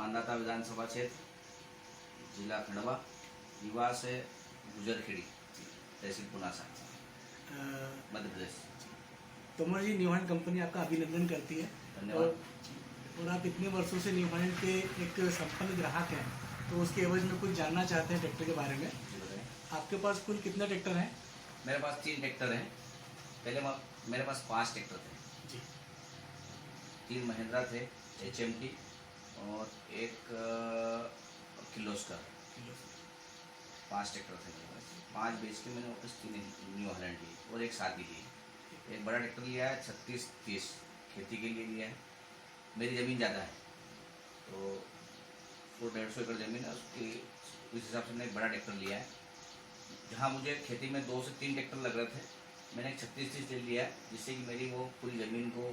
मानदाता विधानसभा क्षेत्र, जिला खंडवा, निवास है गुजरखेड़ी, तहसील पुनासा, मध्य प्रदेश। तोमर जी, न्यू हॉलैंड कंपनी आपका अभिनंदन करती है। धन्यवाद। और आप इतने वर्षों से न्यू हॉलैंड के एक संपन्न ग्राहक हैं, तो उसके एवज में कुछ जानना चाहते हैं ट्रैक्टर के बारे में। आपके पास कुल कितने ट्रैक्टर हैं? मेरे पास 3 ट्रैक्टर हैं। पहले मेरे पास 5 ट्रैक्टर थे जी। 3 महिंद्रा थे HMT और एक किर्लोस्कर। 5 ट्रैक्टर थे मेरे पास। 5 बेच के मैंने वापस 3 न्यू हॉलैंड ली और एक शादी ली। एक बड़ा ट्रैक्टर लिया है 3630, खेती के लिए लिया है। मेरी ज़मीन ज़्यादा है, तो 150 एकड़ ज़मीन है, उसकी उस हिसाब से मैंने एक बड़ा ट्रैक्टर लिया है। जहाँ मुझे खेती में 2 से 3 ट्रैक्टर लग रहे थे, मैंने एक 3630 ले लिया है, जिससे कि मेरी वो पूरी ज़मीन को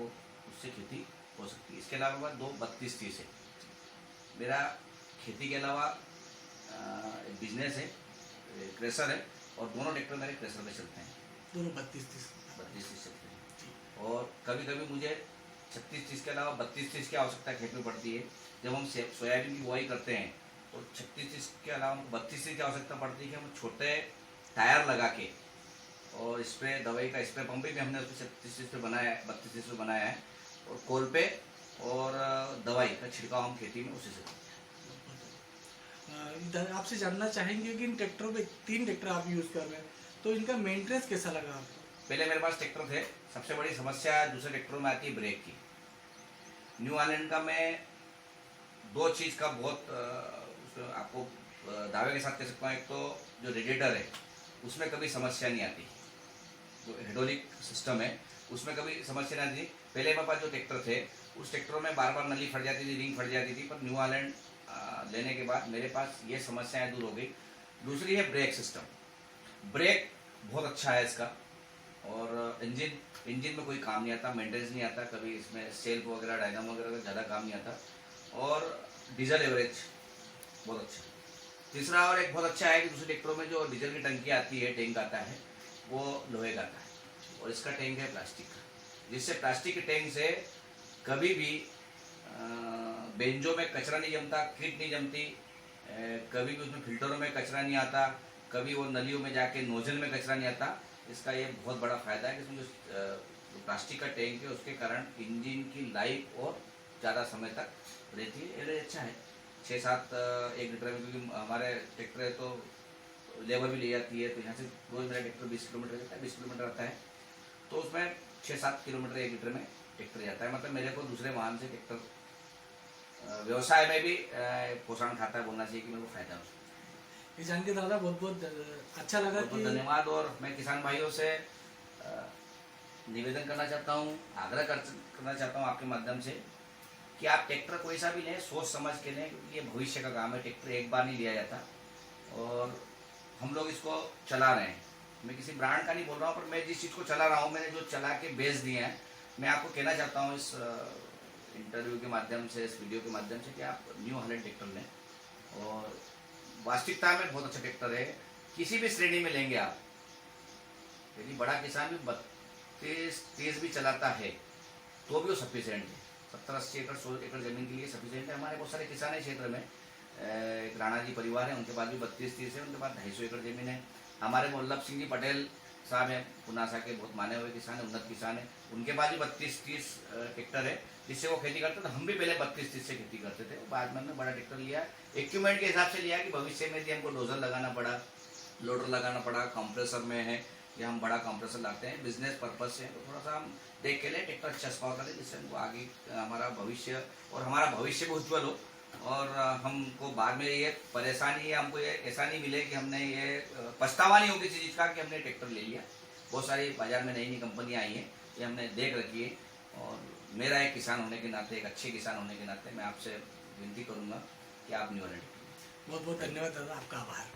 उससे खेती हो सकती है। इसके अलावा 2 3230 है। मेरा खेती के अलावा एक बिजनेस है, क्रेशर है, और दोनों ट्रैक्टर मेरे क्रेशर में चलते हैं। दोनों 32-30 चलते हैं। और कभी कभी मुझे 3630 के अलावा 3230 की आवश्यकता खेत में पड़ती है। जब हम सोयाबीन की बुआई करते हैं तो 3630 के अलावा हमको 3230 की आवश्यकता पड़ती है कि हम छोटे टायर लगा के, और स्प्रे दवाई का स्प्रे पंप भी हमने उसको 3630 पे बनाया है, 3230 पे बनाया है, और कोल पे और दवाई का छिड़काव हम खेती में उसी से करते हैं। आपसे जानना चाहेंगे कि इन ट्रैक्टरों में 3 ट्रैक्टर आप यूज़ कर रहे हैं, तो इनका मेंटेनेंस कैसा लगा आपको? पहले मेरे पास ट्रैक्टर थे। सबसे बड़ी समस्या दूसरे ट्रैक्टरों में आती है ब्रेक की। न्यू हॉलैंड का मैं 2 चीज़ का बहुत आपको दावे के साथ कह सकता हूँ। एक तो जो रेडिएटर है उसमें कभी समस्या नहीं आती, जो हाइड्रोलिक सिस्टम है उसमें कभी समस्या नहीं आती। पहले मेरे पास जो ट्रैक्टर थे उस ट्रैक्टरों में बार बार नली फट जाती थी, रिंग फट जाती थी, पर न्यू हॉलैंड लेने के बाद मेरे पास ये समस्याएं दूर हो गई। दूसरी है ब्रेक सिस्टम। ब्रेक बहुत अच्छा है इसका, और इंजन में कोई काम नहीं आता, मेंटेनेंस नहीं आता, कभी इसमें सेल्फ वगैरह डायनामो वगैरह का ज़्यादा काम नहीं आता, और डीजल एवरेज बहुत अच्छा है। तीसरा और एक बहुत अच्छा है कि दूसरे ट्रैक्टरों में जो डीजल की टंकी आती है, टैंक आता है, वो लोहे का आता है, और इसका टैंक है प्लास्टिक का, जिससे प्लास्टिक के टैंक से कभी भी बेंजो में कचरा नहीं जमता, कीट नहीं जमती, कभी भी उसमें फिल्टरों में कचरा नहीं आता, कभी वो नलियों में जाके नोजल में कचरा नहीं आता। इसका ये बहुत बड़ा फायदा है कि इसमें जो प्लास्टिक का टैंक है उसके कारण इंजन की लाइफ और ज़्यादा समय तक रहती है। एवरेज अच्छा है 6-7 1 लीटर में, क्योंकि हमारे ट्रैक्टर है तो लेबर भी ले जाती है, तो यहाँ से रोज़ मेरा ट्रैक्टर 20 किलोमीटर जाता है, 20 किलोमीटर आता है, तो उसमें 6-7 किलोमीटर 1 लीटर में ट्रैक्टर जाता है। मतलब मेरे को दूसरे वाहन से ट्रैक्टर व्यवसाय में भी पोषण खाता है, बोलना चाहिए कि मेरे को फायदा हो। ये जान के दादा बहुत बहुत अच्छा लगा। बहुत धन्यवाद। और मैं किसान भाइयों से निवेदन करना चाहता हूँ, आग्रह करना चाहता हूँ आपके माध्यम से, कि आप ट्रैक्टर कोई सा भी लें सोच समझ के लें, क्योंकि ये भविष्य का काम है। ट्रैक्टर एक बार नहीं लिया जाता, और हम लोग इसको चला रहे हैं। मैं किसी ब्रांड का नहीं बोल रहा हूँ, पर मैं जिस चीज़ को चला रहा हूँ, मैंने जो चला के बेच दिए हैं, मैं आपको कहना चाहता हूँ इस इंटरव्यू के माध्यम से, इस वीडियो के माध्यम से, कि आप न्यू हॉलैंड ट्रैक्टर लें। और वास्तविकता में बहुत अच्छा ट्रैक्टर है, किसी भी श्रेणी में लेंगे आप। यदि बड़ा किसान भी 32-30 भी चलाता है तो भी वो सफिशिएंट है। 70-80 एकड़ 100 एकड़ जमीन के लिए सफिशिएंट है। हमारे बहुत सारे किसान है क्षेत्र में, एक राणा जी परिवार है, उनके पास भी 32-30 है, उनके पास 250 एकड़ जमीन है। हमारे वल्लभ सिंह जी पटेल साहब हैं, पुनासा के बहुत माने हुए किसान है, उन्नत किसान है, उनके पास भी 32-30 ट्रैक्टर है, जिससे वो खेती करते थे। हम भी पहले 32-30 से खेती करते थे, बाद में हमने बड़ा ट्रैक्टर लिया, इक्विपमेंट के हिसाब से लिया कि भविष्य में यदि हमको डोजर लगाना पड़ा, लोडर लगाना पड़ा, कंप्रेसर में है, या हम बड़ा कंप्रेसर लाते हैं बिजनेस पर्पज से, तो थोड़ा सा हम देख के लिए ट्रैक्टर अच्छा स्कोर करें, जिससे हमको आगे हमारा भविष्य और हमारा भविष्य भी उज्ज्वल हो, और हमको बाद में ये परेशानी, हमको ये ऐसा नहीं मिले कि हमने ये पछतावा नहीं हो किसी चीज़ का कि हमने ट्रैक्टर ले लिया। बहुत सारी बाजार में नई नई कंपनियाँ आई हैं, ये हमने देख रखी है, और मेरा एक किसान होने के नाते, एक अच्छे किसान होने के नाते, मैं आपसे विनती करूँगा कि आप न्यू हॉलैंड। बहुत बहुत धन्यवाद दादा, आपका आभार।